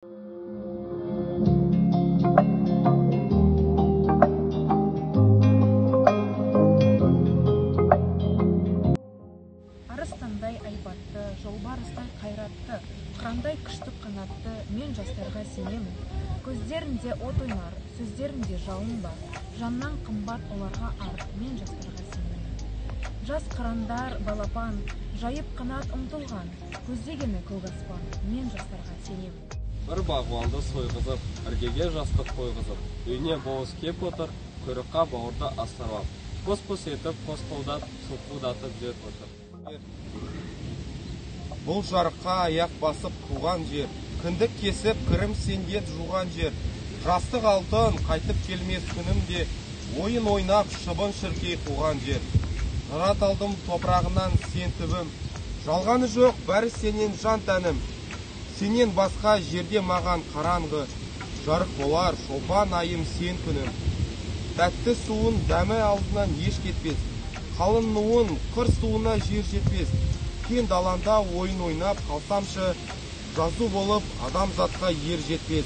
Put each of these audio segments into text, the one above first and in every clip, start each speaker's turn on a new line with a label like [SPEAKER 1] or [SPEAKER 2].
[SPEAKER 1] Арыстандай айбатты, жолбарыстай қайратты, қырандай күшті қанатты мен жастарға сенемін. Көздерінде от ойнар, сөздерінде жалын бар, жаннан қымбат оларға ар, мен жастарға сенемін. Жас қырандар балапан, жайып қанат ұмтылған, көздегені көк аспан, мен жастарға сенемін.
[SPEAKER 2] Бір бағуанды сойғызып, іргеге жастық қойғызып, үйіне болыс кеп отыр, құйрыққа бауырды астарлап, қос-қос етіп, қос-қолдап, сұлқылдатып жет отыр.
[SPEAKER 3] Бұл жарыққа аяқ басып туған жер, кіндік кесіп кірім сендет жуған жер, жастық алтын қайтып келмес күнімде, ойын ойнап шыбын шіркей туған жер. Жырат алдым топырағынан сен түбім, жалғаны жоқ бәрі сенен жан тәнім. Сенен басқа жерде маған қараңғы, жарық болар шолпан айым сен күнім. Тәтті суын дәмі алдынан еш кетпес, қалың нуын қыр суына жер жетпес. Кен даланда ойын ойнап қалсамшы, жазу болып адамзатқа ер жетпес.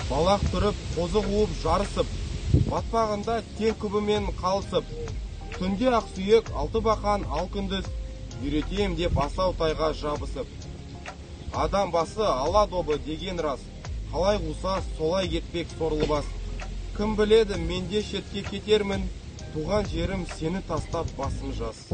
[SPEAKER 3] Балақ тұрып, қозы қуып жарысып, батпағында тең күбімен қалысып, түнде ақсүйек алты бақан ал күндіз, үйретем деп асау тайға жабысып. Адам басы ала добы деген рас, қалай қуса солай кетпек сорлы бас. Кім біледі менде шетке кетермін, туған жерім сені тастап басым жас.